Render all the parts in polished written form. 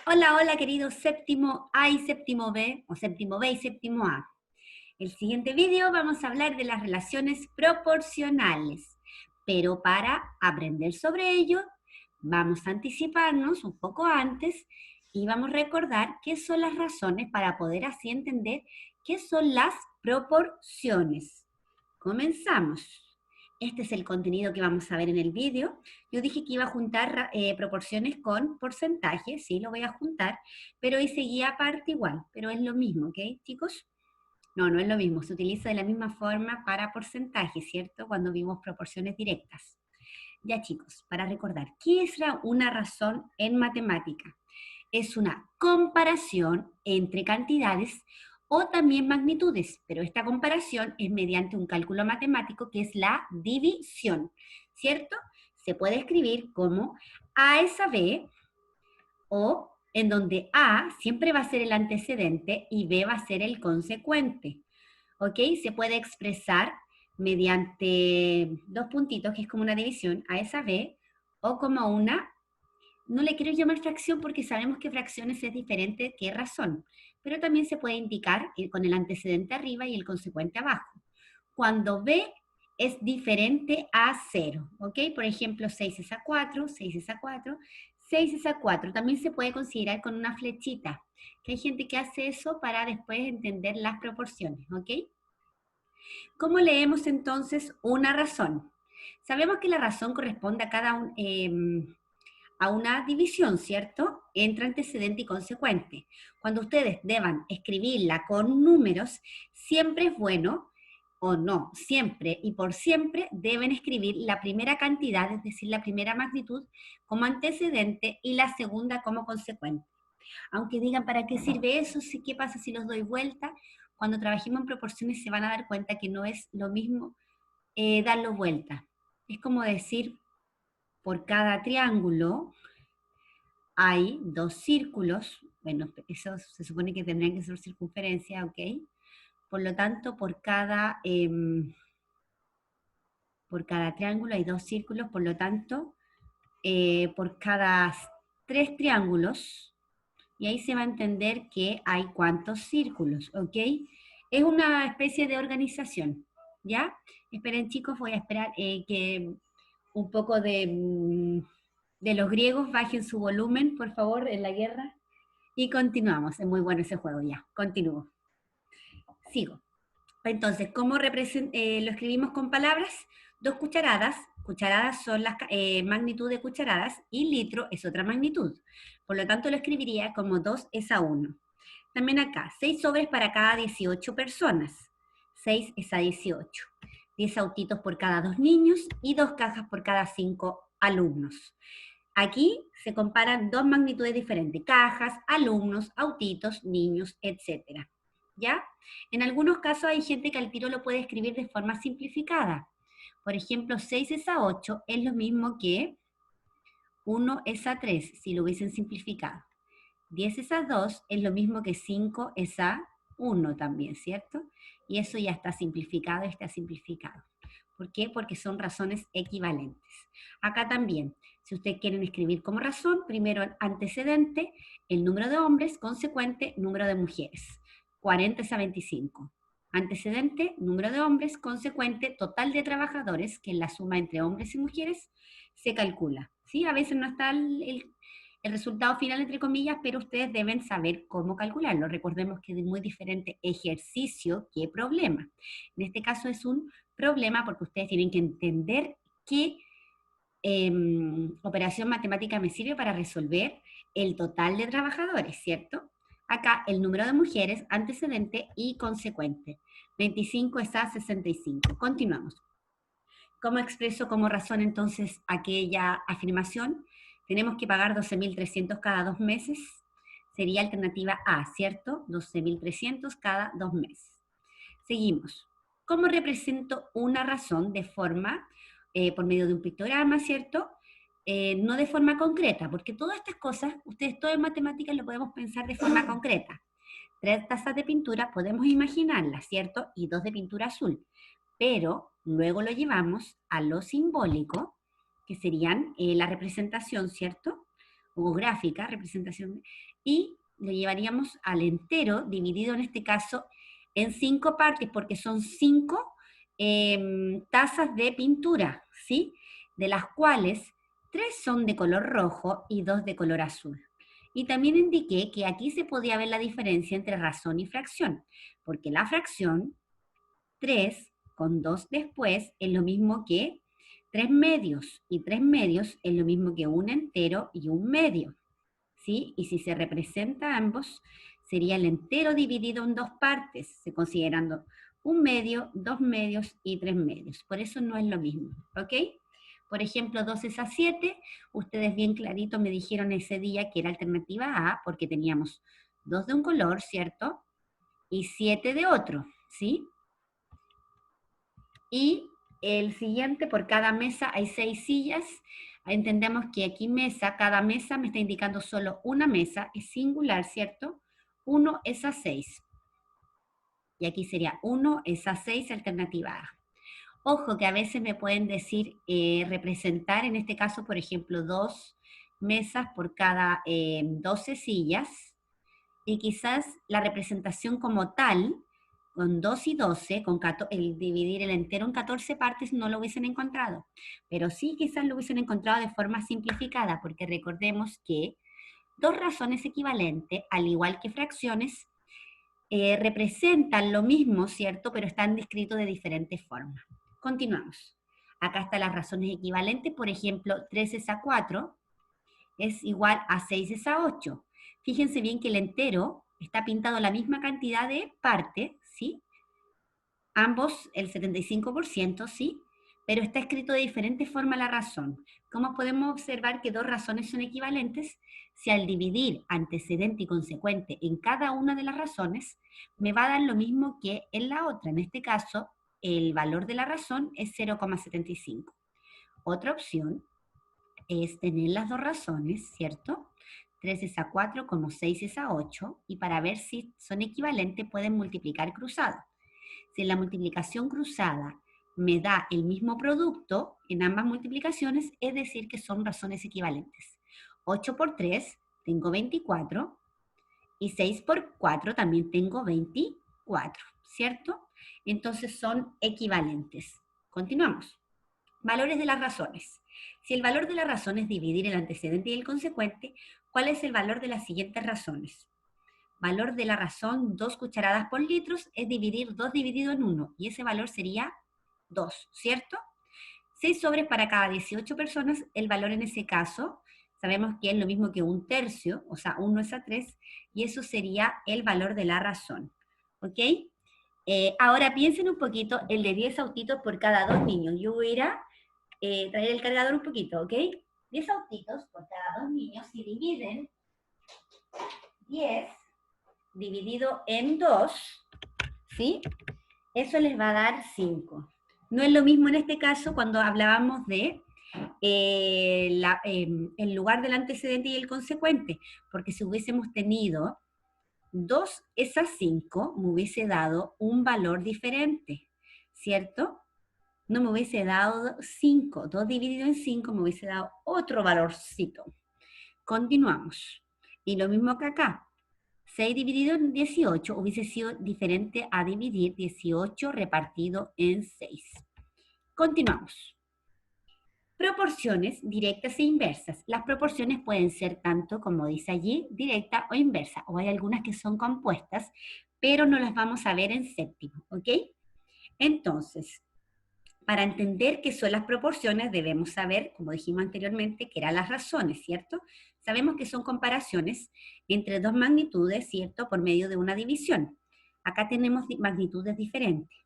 Hola, hola querido séptimo A y séptimo B, o séptimo B y séptimo A. El siguiente vídeo vamos a hablar de las relaciones proporcionales, pero para aprender sobre ello vamos a anticiparnos un poco antes y vamos a recordar qué son las razones para poder así entender qué son las proporciones. Comenzamos. Este es el contenido que vamos a ver en el vídeo. Yo dije que iba a juntar proporciones con porcentajes, sí, lo voy a juntar, pero hoy seguía aparte igual, pero es lo mismo, ¿ok, chicos? No, no es lo mismo, se utiliza de la misma forma para porcentajes, ¿cierto? Cuando vimos proporciones directas. Ya chicos, para recordar, ¿qué es una razón en matemática? Es una comparación entre cantidades o también magnitudes, pero esta comparación es mediante un cálculo matemático que es la división, ¿cierto? Se puede escribir como A es a B o en donde A siempre va a ser el antecedente y B va a ser el consecuente, ¿ok? Se puede expresar mediante dos puntitos, que es como una división, A es a B, o como una, no le quiero llamar fracción porque sabemos que fracciones es diferente que razón, pero también se puede indicar con el antecedente arriba y el consecuente abajo. Cuando B es diferente a 0, ¿ok? Por ejemplo, 6 es a 4, 6 es a 4, 6 es a 4. También se puede considerar con una flechita, que hay gente que hace eso para después entender las proporciones, ¿ok? ¿Cómo leemos entonces una razón? Sabemos que la razón corresponde a a una división, ¿cierto? Entre antecedente y consecuente. Cuando ustedes deban escribirla con números, siempre es bueno, o no, siempre y por siempre deben escribir la primera cantidad, es decir, la primera magnitud, como antecedente y la segunda como consecuente. Aunque digan, ¿para qué sirve eso? ¿Qué pasa si los doy vuelta? Cuando trabajemos en proporciones se van a dar cuenta que no es lo mismo darlo vuelta. Es como decir, por cada triángulo hay dos círculos, bueno, eso se supone que tendrían que ser circunferencia, ¿ok? Por lo tanto, por cada triángulo hay dos círculos, por lo tanto, por cada tres triángulos, y ahí se va a entender que hay cuántos círculos, ¿ok? Es una especie de organización, ¿ya? Esperen chicos, voy a esperar que un poco de los griegos bajen su volumen, por favor, en la guerra. Y continuamos. Es muy bueno ese juego ya. Continúo. Sigo. Entonces, ¿cómo lo escribimos con palabras? 2 cucharadas. Cucharadas son las magnitud de cucharadas y litro es otra magnitud. Por lo tanto, lo escribiría como 2 es a 1. También acá, 6 sobres para cada 18 personas. 6 es a 18. 10 autitos por cada 2 niños y 2 cajas por cada 5 alumnos. Aquí se comparan dos magnitudes diferentes, cajas, alumnos, autitos, niños, etc. ¿Ya? En algunos casos hay gente que al tiro lo puede escribir de forma simplificada. Por ejemplo, 6 es a 8 es lo mismo que 1 es a 3, si lo hubiesen simplificado. 10 es a 2 es lo mismo que 5 es a 1 también, ¿cierto? Y eso ya está simplificado, está simplificado. ¿Por qué? Porque son razones equivalentes. Acá también, si ustedes quieren escribir como razón, primero el antecedente, el número de hombres, consecuente, número de mujeres. 40 es a 25. Antecedente, número de hombres, consecuente, total de trabajadores, que es la suma entre hombres y mujeres, se calcula. ¿Sí? A veces no está el resultado final, entre comillas, pero ustedes deben saber cómo calcularlo. Recordemos que es muy diferente ejercicio que problema. En este caso es un problema porque ustedes tienen que entender qué operación matemática me sirve para resolver el total de trabajadores, ¿cierto? Acá el número de mujeres, antecedente y consecuente. 25 es a 65. Continuamos. ¿Cómo expreso como razón entonces aquella afirmación? Tenemos que pagar 12.300 cada 2 meses. Sería alternativa A, ¿cierto? 12.300 cada 2 meses. Seguimos. ¿Cómo represento una razón de forma, por medio de un pictograma, ¿cierto? No de forma concreta, porque todas estas cosas, ustedes todo en matemáticas lo podemos pensar de forma concreta. 3 tazas de pintura podemos imaginarlas, ¿cierto? Y 2 de pintura azul. Pero luego lo llevamos a lo simbólico, que serían la representación, ¿cierto? o gráfica, representación, y lo llevaríamos al entero, dividido en este caso en 5 partes, porque son 5 tazas de pintura, ¿sí? De las cuales 3 son de color rojo y 2 de color azul. Y también indiqué que aquí se podía ver la diferencia entre razón y fracción, porque la fracción 3 con 2 después es lo mismo que 3 medios, y 3 medios es lo mismo que un entero y un medio, ¿sí? Y si se representa ambos, sería el entero dividido en 2 partes, se considerando un medio, 2 medios y 3 medios. Por eso no es lo mismo, ¿ok? Por ejemplo, 2 es a 7, ustedes bien clarito me dijeron ese día que era alternativa A, porque teníamos 2 de un color, ¿cierto? Y 7 de otro, ¿sí? Y el siguiente, por cada mesa hay 6 sillas. Entendemos que aquí mesa, cada mesa me está indicando solo una mesa, es singular, ¿cierto? 1 es a 6. Y aquí sería 1 es a 6, alternativa A. Ojo que a veces me pueden decir representar, en este caso, por ejemplo, 2 mesas por cada 12 sillas. Y quizás la representación como tal, con 2 y 12, el dividir el entero en 14 partes, no lo hubiesen encontrado. Pero sí quizás lo hubiesen encontrado de forma simplificada, porque recordemos que 2 razones equivalentes, al igual que fracciones, representan lo mismo, ¿cierto? Pero están descritos de diferentes formas. Continuamos. Acá están las razones equivalentes, por ejemplo, 3 es a 4, es igual a 6 es a 8. Fíjense bien que el entero está pintado la misma cantidad de partes, ¿sí? Ambos el 75%, ¿sí? Pero está escrito de diferente forma la razón. ¿Cómo podemos observar que dos razones son equivalentes? Si al dividir antecedente y consecuente en cada una de las razones, me va a dar lo mismo que en la otra. En este caso, el valor de la razón es 0,75. Otra opción es tener las dos razones, ¿cierto? 3 es a 4 como 6 es a 8, y para ver si son equivalentes pueden multiplicar cruzado. Si la multiplicación cruzada me da el mismo producto en ambas multiplicaciones, es decir que son razones equivalentes. 8 por 3 tengo 24, y 6 por 4 también tengo 24, ¿cierto? Entonces son equivalentes. Continuamos. Valores de las razones. Si el valor de la razón es dividir el antecedente y el consecuente, ¿cuál es el valor de las siguientes razones? Valor de la razón 2 cucharadas por litros es dividir 2 dividido en 1, y ese valor sería 2, ¿cierto? 6 sobres para cada 18 personas, el valor en ese caso, sabemos que es lo mismo que un tercio, o sea, 1 es a 3, y eso sería el valor de la razón, ¿ok? Ahora piensen un poquito el de 10 autitos por cada 2 niños. Yo voy a ir a traer el cargador un poquito, ¿ok? 10 autitos por cada 2 niños, si dividen 10 dividido en 2, ¿sí? Eso les va a dar 5. No es lo mismo en este caso cuando hablábamos de el lugar del antecedente y el consecuente, porque si hubiésemos tenido 2 es a 5, me hubiese dado un valor diferente, ¿cierto? No me hubiese dado 5. 2 dividido en 5 me hubiese dado otro valorcito. Continuamos. Y lo mismo que acá. 6 dividido en 18 hubiese sido diferente a dividir 18 repartido en 6. Continuamos. Proporciones directas e inversas. Las proporciones pueden ser tanto, como dice allí, directa o inversa, o hay algunas que son compuestas, pero no las vamos a ver en séptimo, ¿ok? Entonces, para entender qué son las proporciones debemos saber, como dijimos anteriormente, que eran las razones, ¿cierto? Sabemos que son comparaciones entre dos magnitudes, ¿cierto? Por medio de una división. Acá tenemos magnitudes diferentes,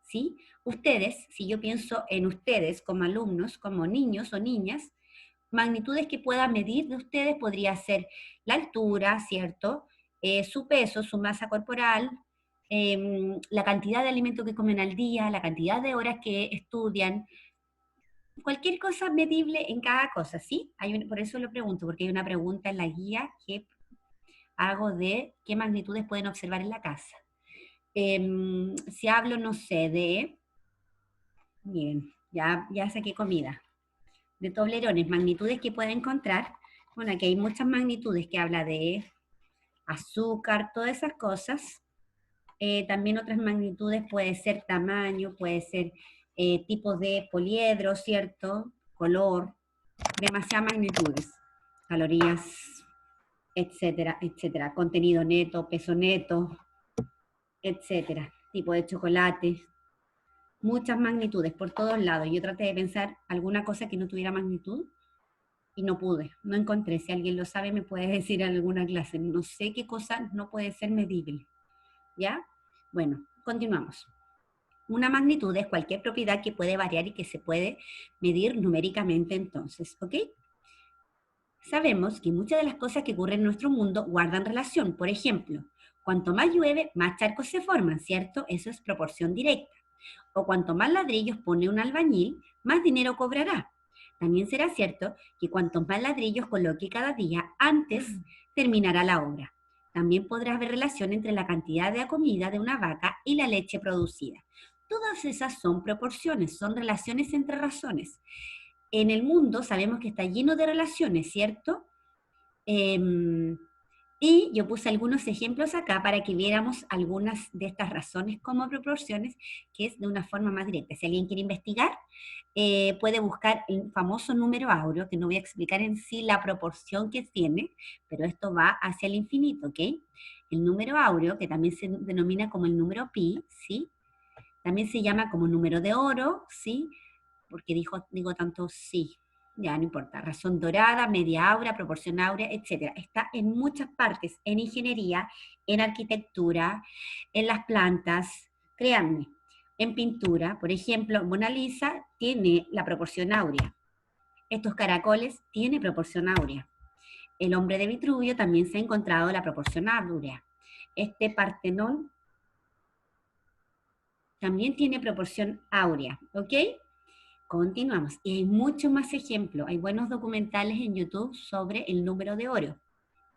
¿sí? Ustedes, si yo pienso en ustedes como alumnos, como niños o niñas, magnitudes que pueda medir de ustedes podría ser la altura, ¿cierto? Su peso, su masa corporal, la cantidad de alimento que comen al día, la cantidad de horas que estudian, cualquier cosa medible en cada cosa, ¿sí? Por eso lo pregunto, porque hay una pregunta en la guía que hago de qué magnitudes pueden observar en la casa. Si hablo, no sé, miren, ya saqué comida, de toblerones, magnitudes que pueden encontrar, Bueno, aquí hay muchas magnitudes que habla de azúcar, todas esas cosas. También otras magnitudes puede ser tamaño, puede ser tipo de poliedro, ¿cierto? Color, demasiadas magnitudes. Calorías, etcétera, etcétera. Contenido neto, peso neto, etcétera. Tipo de chocolate. Muchas magnitudes por todos lados. Yo traté de pensar alguna cosa que no tuviera magnitud y no pude, no encontré. Si alguien lo sabe, me puede decir en alguna clase. No sé qué cosa no puede ser medible. ¿Ya? Bueno, continuamos. Una magnitud es cualquier propiedad que puede variar y que se puede medir numéricamente entonces, ¿ok? Sabemos que muchas de las cosas que ocurren en nuestro mundo guardan relación. Por ejemplo, cuanto más llueve, más charcos se forman, ¿cierto? Eso es proporción directa. O cuanto más ladrillos pone un albañil, más dinero cobrará. También será cierto que cuanto más ladrillos coloque cada día, antes terminará la obra. También podrás ver relación entre la cantidad de comida de una vaca y la leche producida. Todas esas son proporciones, son relaciones entre razones. En el mundo sabemos que está lleno de relaciones, ¿cierto? Y yo puse algunos ejemplos acá para que viéramos algunas de estas razones como proporciones, que es de una forma más directa. Si alguien quiere investigar, puede buscar el famoso número áureo, que no voy a explicar en sí la proporción que tiene, pero esto va hacia el infinito, ¿ok? El número áureo, que también se denomina como el número pi, ¿sí? También se llama como número de oro, ¿sí? Porque digo tanto sí, ya no importa. Razón dorada, media áurea, proporción áurea, etc. Está en muchas partes, en ingeniería, en arquitectura, en las plantas, créanme. En pintura, por ejemplo, Mona Lisa tiene la proporción áurea. Estos caracoles tienen proporción áurea. El hombre de Vitruvio también se ha encontrado la proporción áurea. Este Partenón también tiene proporción áurea, ¿ok? Continuamos. Y hay muchos más ejemplos. Hay buenos documentales en YouTube sobre el número de oro,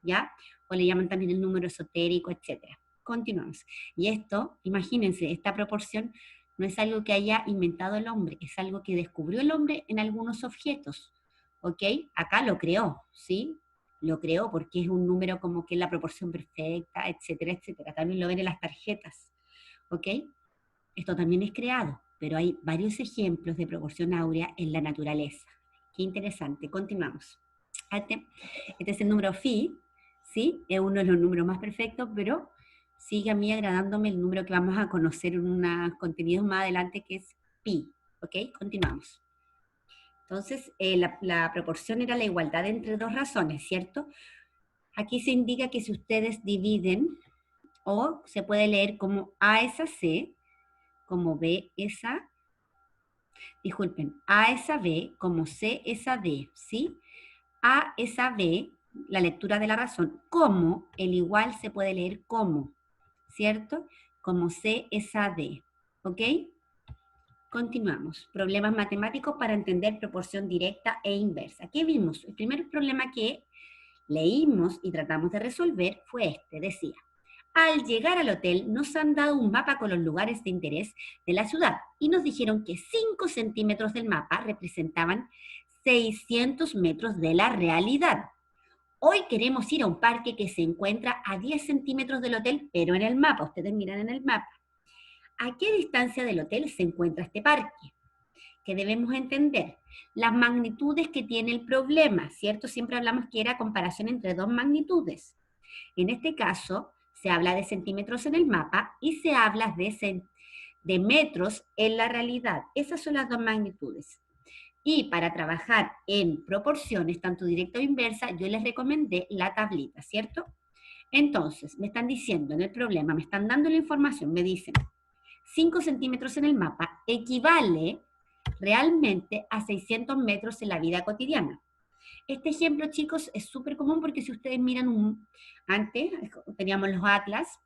¿ya? O le llaman también el número esotérico, etc. Continuamos. Y esto, imagínense, esta proporción no es algo que haya inventado el hombre, es algo que descubrió el hombre en algunos objetos, ¿ok? Acá lo creó, ¿sí? Lo creó porque es un número como que es la proporción perfecta, etcétera, etcétera. También lo ven en las tarjetas, ¿ok? Esto también es creado, pero hay varios ejemplos de proporción áurea en la naturaleza. Qué interesante. Continuamos. Este es el número phi, ¿sí? Es uno de los números más perfectos, pero sigue a mí agradándome el número que vamos a conocer en unos contenidos más adelante, que es pi. ¿Ok? Continuamos. Entonces, la proporción era la igualdad entre dos razones, ¿cierto? Aquí se indica que si ustedes dividen, o se puede leer como A es a C, como B es a, disculpen, A es a B, como C es a D, ¿sí? A es a B, la lectura de la razón, como el igual se puede leer como, ¿cierto? Como C es a D, ¿ok? Continuamos. Problemas matemáticos para entender proporción directa e inversa. ¿Qué vimos? El primer problema que leímos y tratamos de resolver fue este, decía. Al llegar al hotel nos han dado un mapa con los lugares de interés de la ciudad y nos dijeron que 5 centímetros del mapa representaban 600 metros de la realidad. Hoy queremos ir a un parque que se encuentra a 10 centímetros del hotel, pero en el mapa, ustedes miran en el mapa. ¿A qué distancia del hotel se encuentra este parque? Que debemos entender las magnitudes que tiene el problema, ¿cierto? Siempre hablamos que era comparación entre dos magnitudes. En este caso, se habla de centímetros en el mapa y se habla de metros en la realidad. Esas son las dos magnitudes. Y para trabajar en proporciones, tanto directa o inversa, yo les recomendé la tablita, ¿cierto? Entonces, me están diciendo en el problema, me están dando la información, me dicen 5 centímetros en el mapa equivale realmente a 600 metros en la vida cotidiana. Este ejemplo, chicos, es súper común porque si ustedes miran antes teníamos los atlas,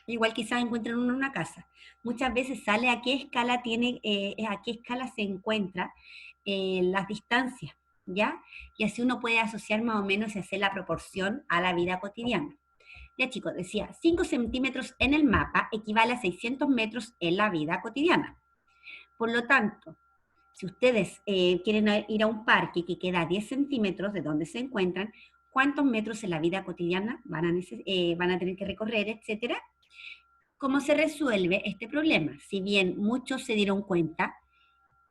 igual quizás encuentran uno en una casa. Muchas veces sale a qué escala a qué escala se encuentra las distancias, ¿ya? Y así uno puede asociar más o menos y hacer la proporción a la vida cotidiana. Ya chicos, decía, 5 centímetros en el mapa equivale a 600 metros en la vida cotidiana. Por lo tanto, Si ustedes quieren ir a un parque que queda a 10 centímetros de donde se encuentran, ¿cuántos metros en la vida cotidiana van a tener que recorrer, etcétera? ¿Cómo se resuelve este problema? Si bien muchos se dieron cuenta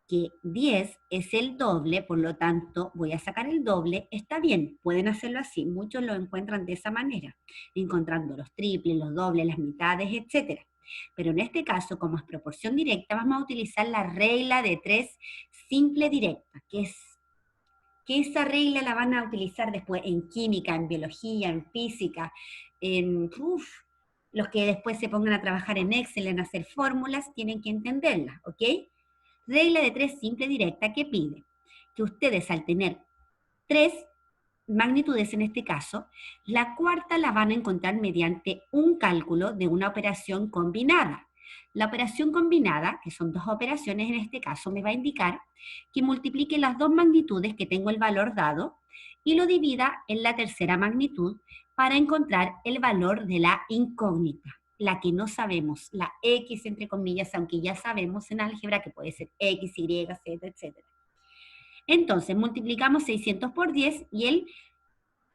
que 10 es el doble, por lo tanto voy a sacar el doble, está bien, pueden hacerlo así, muchos lo encuentran de esa manera, encontrando los triples, los dobles, las mitades, etc. Pero en este caso, como es proporción directa, vamos a utilizar la regla de 3 simple directa, que esa regla la van a utilizar después en química, en biología, en física, los que después se pongan a trabajar en Excel, en hacer fórmulas, tienen que entenderla, ¿ok? Regla de 3 simple directa que pide que ustedes al tener 3 magnitudes en este caso, la cuarta la van a encontrar mediante un cálculo de una operación combinada. La operación combinada, que son dos operaciones en este caso, me va a indicar que multiplique las dos magnitudes que tengo el valor dado y lo divida en la tercera magnitud para encontrar el valor de la incógnita, la que no sabemos, la X entre comillas, aunque ya sabemos en álgebra que puede ser X, Y, Z, etc. Entonces, multiplicamos 600 por 10 y el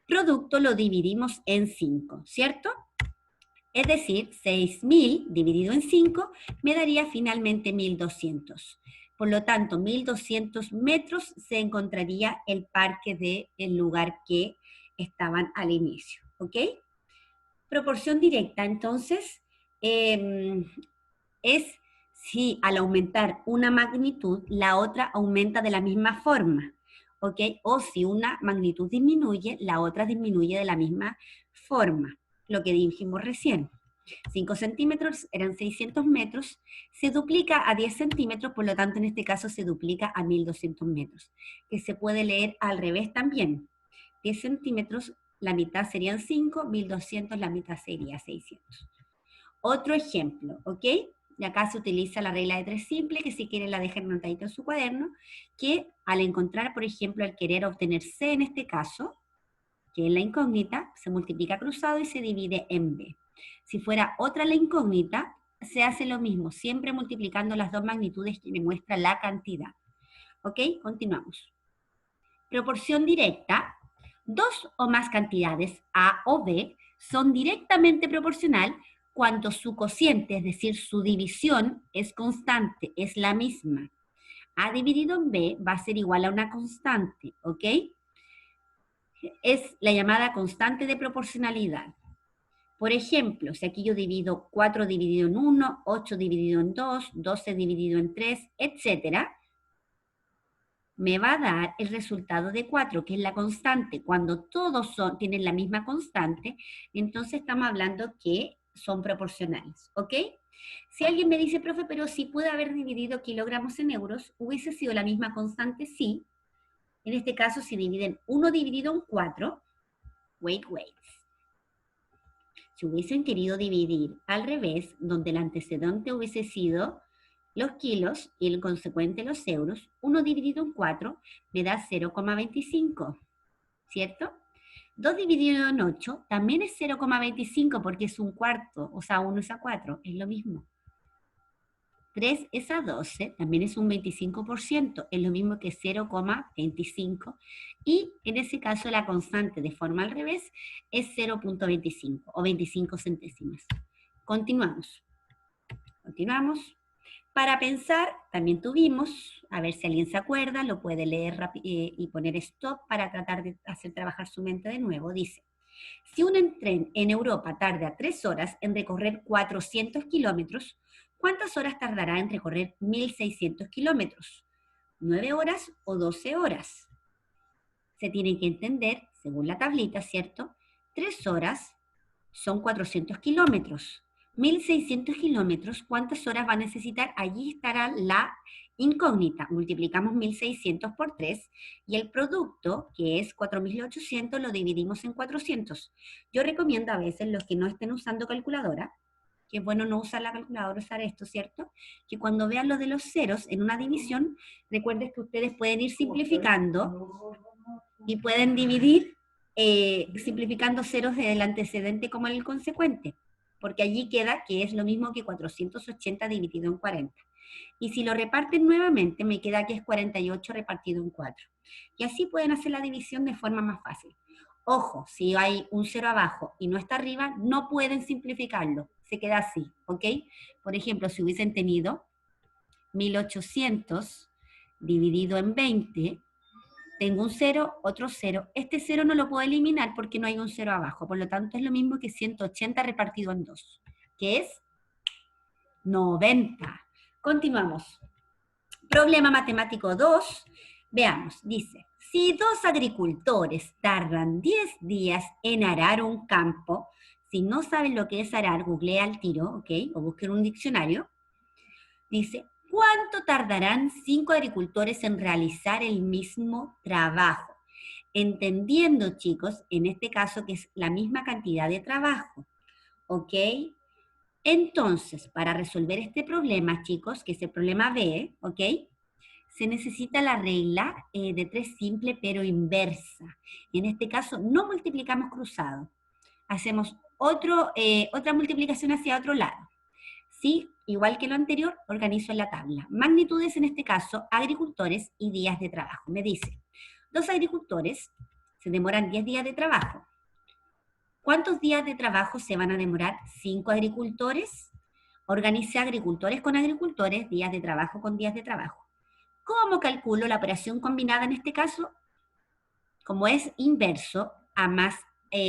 producto lo dividimos en 5, ¿cierto? Es decir, 6.000 dividido en 5 me daría finalmente 1.200. Por lo tanto, 1.200 metros se encontraría el parque del lugar que estaban al inicio, ¿ok? Proporción directa, entonces, es si al aumentar una magnitud, la otra aumenta de la misma forma, ¿ok? O si una magnitud disminuye, la otra disminuye de la misma forma, lo que dijimos recién. 5 centímetros eran 600 metros, se duplica a 10 centímetros, por lo tanto en este caso se duplica a 1.200 metros, que se puede leer al revés también. 10 centímetros, la mitad serían 5, 1.200, la mitad sería 600. Otro ejemplo, ¿ok? Y acá se utiliza la regla de 3 simple, que si quieren la dejan anotadito en su cuaderno, que al encontrar, por ejemplo, al querer obtener C en este caso, que es la incógnita, se multiplica cruzado y se divide en B. Si fuera otra la incógnita, se hace lo mismo, siempre multiplicando las dos magnitudes que me muestra la cantidad. ¿Ok? Continuamos. Proporción directa. Dos o más cantidades A o B son directamente proporcional cuando su cociente, es decir, su división, es constante, es la misma. A dividido en B va a ser igual a una constante, ¿ok? Es la llamada constante de proporcionalidad. Por ejemplo, si aquí yo divido 4 dividido en 1, 8 dividido en 2, 12 dividido en 3, etc., me va a dar el resultado de 4, que es la constante. Cuando todos tienen la misma constante, entonces estamos hablando que son proporcionales, ¿ok? Si alguien me dice, profe, pero si puede haber dividido kilogramos en euros, ¿hubiese sido la misma constante? Sí. En este caso, si dividen 1 dividido en 4, wait. Si hubiesen querido dividir al revés, donde el antecedente hubiese sido los kilos y el consecuente los euros, 1 dividido en 4 me da 0,25, ¿cierto? 2 dividido en 8 también es 0,25 porque es un cuarto, o sea, 1 es a 4, es lo mismo. 3 es a 12, también es un 25%, es lo mismo que 0,25. Y en ese caso la constante de forma al revés es 0,25 o 25 centésimas. Continuamos. Para pensar, también tuvimos, a ver si alguien se acuerda, lo puede leer y poner stop para tratar de hacer trabajar su mente de nuevo. Dice, si un tren en Europa tarda 3 horas en recorrer 400 kilómetros, ¿cuántas horas tardará en recorrer 1.600 kilómetros? ¿9 horas o 12 horas? Se tiene que entender, según la tablita, ¿cierto? 3 horas son 400 kilómetros. 1.600 kilómetros, ¿cuántas horas va a necesitar? Allí estará la incógnita. Multiplicamos 1.600 por 3 y el producto, que es 4.800, lo dividimos en 400. Yo recomiendo a veces los que no estén usando calculadora, que es bueno no usar la calculadora, usar esto, ¿cierto? Que cuando vean lo de los ceros en una división, recuerden que ustedes pueden ir simplificando y pueden dividir simplificando ceros del antecedente como el consecuente, porque allí queda que es lo mismo que 480 dividido en 40. Y si lo reparten nuevamente, me queda que es 48 repartido en 4. Y así pueden hacer la división de forma más fácil. Ojo, si hay un 0 abajo y no está arriba, no pueden simplificarlo. Se queda así, ¿ok? Por ejemplo, si hubiesen tenido 1800 dividido en 20, tengo un 0, otro 0. Este 0 no lo puedo eliminar porque no hay un 0 abajo. Por lo tanto, es lo mismo que 180 repartido en 2, que es 90. Continuamos. Problema matemático 2. Veamos, dice, si dos agricultores tardan 10 días en arar un campo, si no saben lo que es arar, googlea al tiro, ¿ok? O busquen un diccionario. Dice, ¿cuánto tardarán 5 agricultores en realizar el mismo trabajo? Entendiendo, chicos, en este caso que es la misma cantidad de trabajo, ¿ok? Entonces, para resolver este problema, chicos, que es el problema B, ¿ok? Se necesita la regla de 3 simple pero inversa. En este caso, no multiplicamos cruzado. Hacemos otra multiplicación hacia otro lado. ¿Sí? Igual que lo anterior, organizo en la tabla. Magnitudes, en este caso, agricultores y días de trabajo. Me dice, 2 agricultores se demoran 10 días de trabajo. ¿Cuántos días de trabajo se van a demorar 5 agricultores? Organice agricultores con agricultores, días de trabajo con días de trabajo. ¿Cómo calculo la operación combinada en este caso? Como es inverso, a más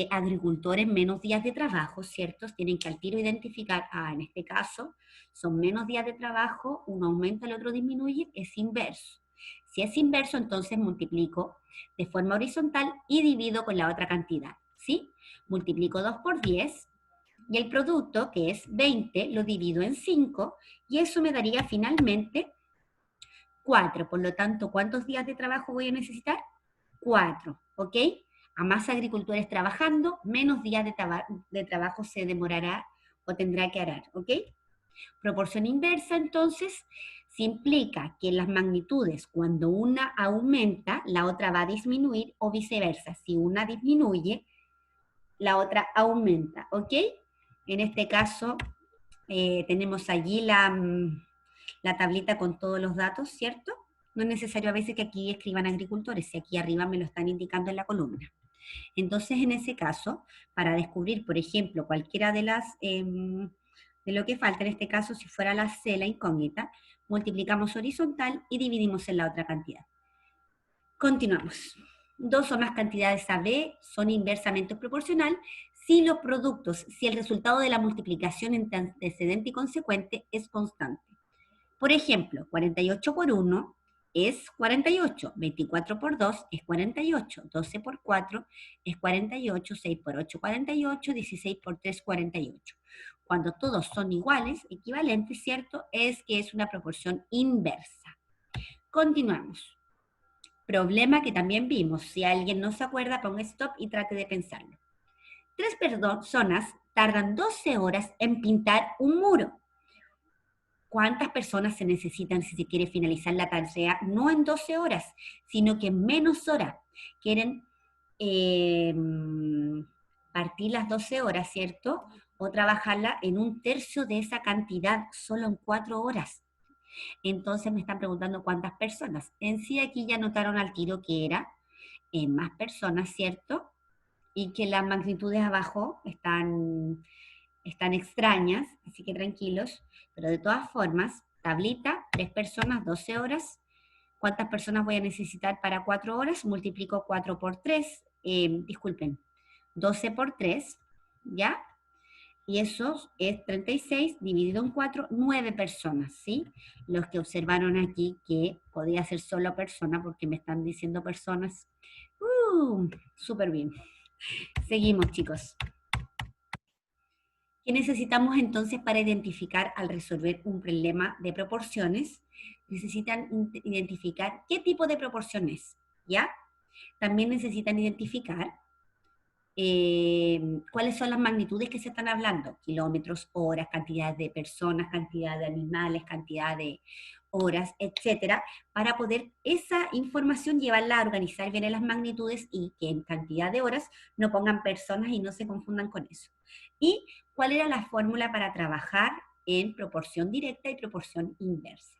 agricultores, menos días de trabajo, ¿cierto? Tienen que al tiro identificar, en este caso, son menos días de trabajo, uno aumenta, el otro disminuye, es inverso. Si es inverso, entonces multiplico de forma horizontal y divido con la otra cantidad, ¿sí? Multiplico 2 por 10, y el producto, que es 20, lo divido en 5, y eso me daría finalmente 4. Por lo tanto, ¿cuántos días de trabajo voy a necesitar? 4, ¿ok? A más agricultores trabajando, menos días de trabajo se demorará o tendrá que arar, ¿ok? Proporción inversa, entonces, se implica que en las magnitudes, cuando una aumenta, la otra va a disminuir o viceversa. Si una disminuye, la otra aumenta, ¿ok? En este caso, tenemos allí la tablita con todos los datos, ¿cierto? No es necesario a veces que aquí escriban agricultores, si aquí arriba me lo están indicando en la columna. Entonces, en ese caso, para descubrir, por ejemplo, cualquiera de de lo que falta, en este caso, si fuera la C, la incógnita, multiplicamos horizontal y dividimos en la otra cantidad. Continuamos. 2 o más cantidades AB son inversamente proporcional si el resultado de la multiplicación entre antecedente y consecuente es constante. Por ejemplo, 48 por 1 es 48, 24 por 2 es 48, 12 por 4 es 48, 6 por 8 48, 16 por 3 48. Cuando todos son iguales, equivalentes, ¿cierto? Es que es una proporción inversa. Continuamos. Problema que también vimos. Si alguien no se acuerda, ponga stop y trate de pensarlo. 3 personas tardan 12 horas en pintar un muro. ¿Cuántas personas se necesitan si se quiere finalizar la tarea? No en 12 horas, sino que en menos horas. Quieren partir las 12 horas, ¿cierto? O trabajarla en un tercio de esa cantidad, solo en 4 horas. Entonces me están preguntando cuántas personas. En sí aquí ya notaron al tiro que era más personas, ¿cierto? Y que las magnitudes abajo están extrañas, así que tranquilos, pero de todas formas, tablita, 3 personas, 12 horas. ¿Cuántas personas voy a necesitar para 4 horas? Multiplico 4 por 3, disculpen, 12 por 3, ¿ya? Y eso es 36 dividido en 4, 9 personas, ¿sí? Los que observaron aquí que podía ser solo persona porque me están diciendo personas. Súper bien. Seguimos, chicos. ¿Qué necesitamos entonces para identificar al resolver un problema de proporciones? Necesitan identificar qué tipo de proporciones, ¿ya? También necesitan identificar cuáles son las magnitudes que se están hablando, kilómetros, horas, cantidad de personas, cantidad de animales, cantidad de horas, etcétera, para poder esa información llevarla a organizar bien en las magnitudes y que en cantidad de horas no pongan personas y no se confundan con eso. Y cuál era la fórmula para trabajar en proporción directa y proporción inversa.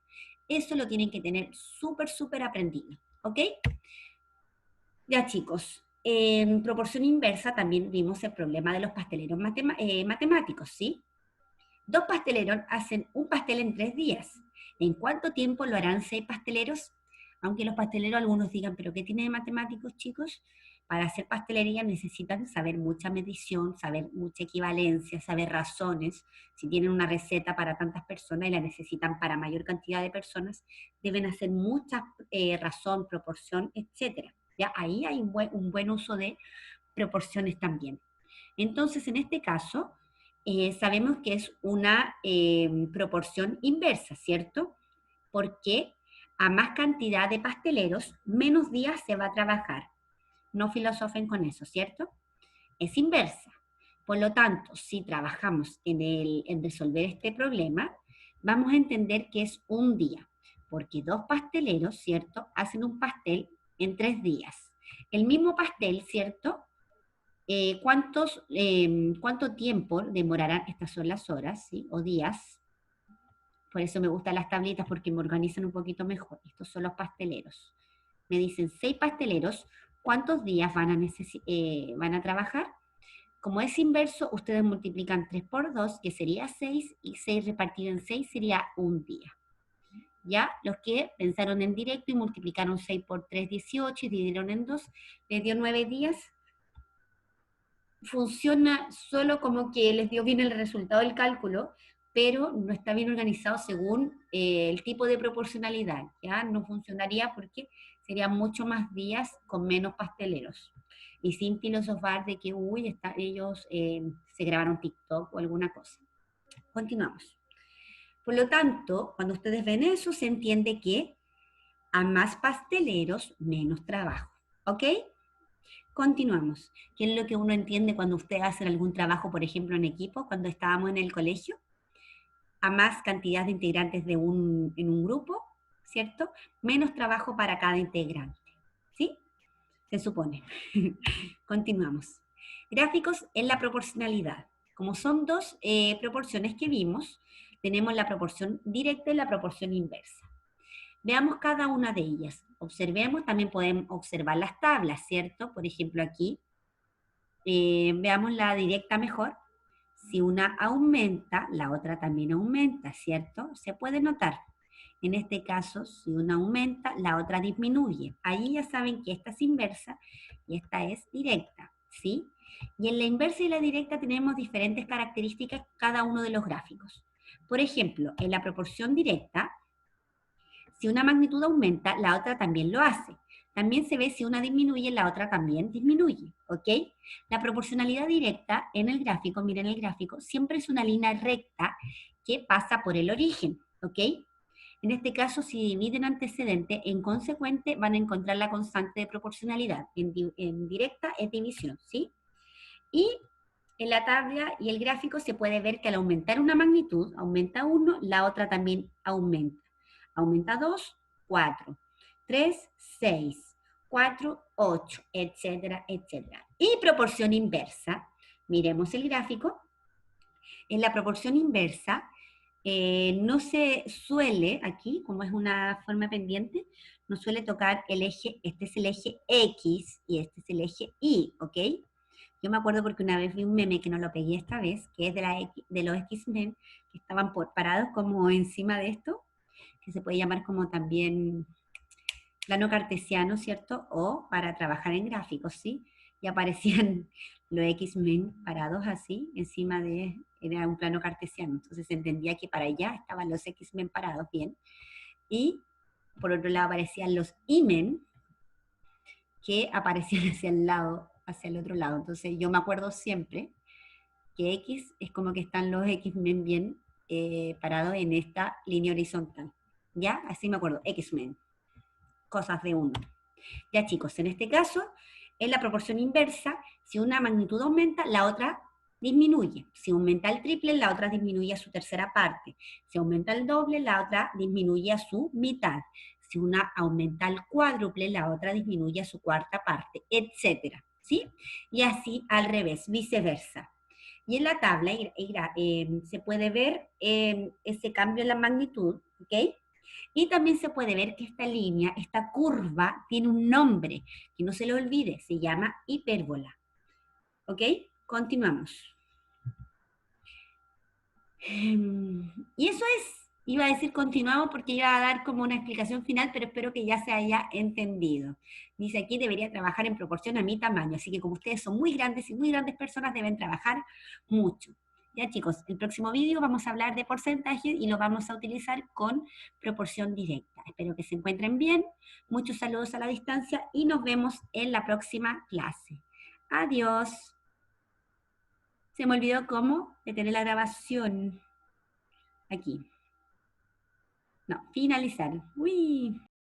Eso lo tienen que tener súper aprendido, ¿ok? Ya chicos, en proporción inversa también vimos el problema de los pasteleros matemáticos, ¿sí? Dos pasteleros hacen un pastel en 3 días. ¿En cuánto tiempo lo harán 6 pasteleros? Aunque los pasteleros algunos digan, ¿pero qué tiene de matemáticos, chicos? Para hacer pastelería necesitan saber mucha medición, saber mucha equivalencia, saber razones. Si tienen una receta para tantas personas y la necesitan para mayor cantidad de personas, deben hacer mucha razón, proporción, etc. ¿Ya? Ahí hay un buen uso de proporciones también. Entonces, en este caso, sabemos que es una proporción inversa, ¿cierto? Porque a más cantidad de pasteleros, menos días se va a trabajar. No filosofen con eso, ¿cierto? Es inversa. Por lo tanto, si trabajamos en resolver este problema, vamos a entender que es un día, porque dos pasteleros, ¿cierto?, hacen un pastel en 3 días. El mismo pastel, ¿cierto? ¿Cuánto tiempo demorarán? Estas son las horas, ¿sí? O días. Por eso me gustan las tablitas porque me organizan un poquito mejor. Estos son los pasteleros. Me dicen 6 pasteleros, ¿cuántos días van a trabajar? Como es inverso, ustedes multiplican 3 por 2, que sería 6, y 6 repartido en 6 sería un día. ¿Ya? Los que pensaron en directo y multiplicaron 6 por 3, 18, y dividieron en 2, les dio 9 días. Funciona solo como que les dio bien el resultado del cálculo, pero no está bien organizado según el tipo de proporcionalidad, ¿ya? No funcionaría porque serían mucho más días con menos pasteleros. Y sin filosofar de que, uy, ellos se grabaron TikTok o alguna cosa. Continuamos. Por lo tanto, cuando ustedes ven eso, se entiende que a más pasteleros, menos trabajo. ¿Ok? Continuamos. ¿Qué es lo que uno entiende cuando usted hace algún trabajo, por ejemplo, en equipo, cuando estábamos en el colegio? A más cantidad de integrantes en un grupo, ¿cierto? Menos trabajo para cada integrante. ¿Sí? Se supone. Continuamos. Gráficos en la proporcionalidad. Como son dos proporciones que vimos, tenemos la proporción directa y la proporción inversa. Veamos cada una de ellas. Observemos, también podemos observar las tablas, ¿cierto? Por ejemplo, aquí, veamos la directa mejor. Si una aumenta, la otra también aumenta, ¿cierto? Se puede notar. En este caso, si una aumenta, la otra disminuye. Ahí ya saben que esta es inversa y esta es directa, ¿sí? Y en la inversa y la directa tenemos diferentes características cada uno de los gráficos. Por ejemplo, en la proporción directa, si una magnitud aumenta, la otra también lo hace. También se ve si una disminuye, la otra también disminuye, ¿ok? La proporcionalidad directa en el gráfico, miren el gráfico, siempre es una línea recta que pasa por el origen, ¿ok? En este caso, si dividen antecedente, en consecuente van a encontrar la constante de proporcionalidad. En directa es división, ¿sí? Y en la tabla y el gráfico se puede ver que al aumentar una magnitud, aumenta 1, la otra también aumenta. Aumenta 2, 4, 3, 6, 4, 8, etcétera, etcétera. Y proporción inversa, miremos el gráfico. En la proporción inversa, no se suele, aquí, como es una forma pendiente, no suele tocar el eje, este es el eje X y este es el eje Y, ¿ok? Yo me acuerdo porque una vez vi un meme que no lo pegué esta vez, que es de los X-Men, que estaban parados como encima de esto, que se puede llamar como también plano cartesiano, ¿cierto? O para trabajar en gráficos, ¿sí? Y aparecían los X-Men parados así, encima de, era un plano cartesiano, entonces se entendía que para allá estaban los X-Men parados bien, y por otro lado aparecían los Y-Men, que aparecían hacia el lado, hacia el otro lado, entonces yo me acuerdo siempre que X es como que están los X-Men bien parados en esta línea horizontal, ¿ya? Así me acuerdo, X-Men, cosas de uno. Ya chicos, en este caso, en la proporción inversa, si una magnitud aumenta, la otra disminuye. Si aumenta el triple, la otra disminuye a su tercera parte. Si aumenta el doble, la otra disminuye a su mitad. Si una aumenta el cuádruple, la otra disminuye a su cuarta parte, etc. ¿Sí? Y así al revés, viceversa. Y en la tabla se puede ver ese cambio en la magnitud, ¿ok? Y también se puede ver que esta línea, esta curva, tiene un nombre, que no se lo olvide, se llama hipérbola, ¿ok? Continuamos. Y eso es, iba a decir continuamos porque iba a dar como una explicación final, pero espero que ya se haya entendido. Dice aquí debería trabajar en proporción a mi tamaño, así que como ustedes son muy grandes y muy grandes personas deben trabajar mucho. Ya chicos, el próximo vídeo vamos a hablar de porcentajes y lo vamos a utilizar con proporción directa. Espero que se encuentren bien, muchos saludos a la distancia y nos vemos en la próxima clase. Adiós. Se me olvidó cómo detener la grabación aquí. No, finalizar. Uy.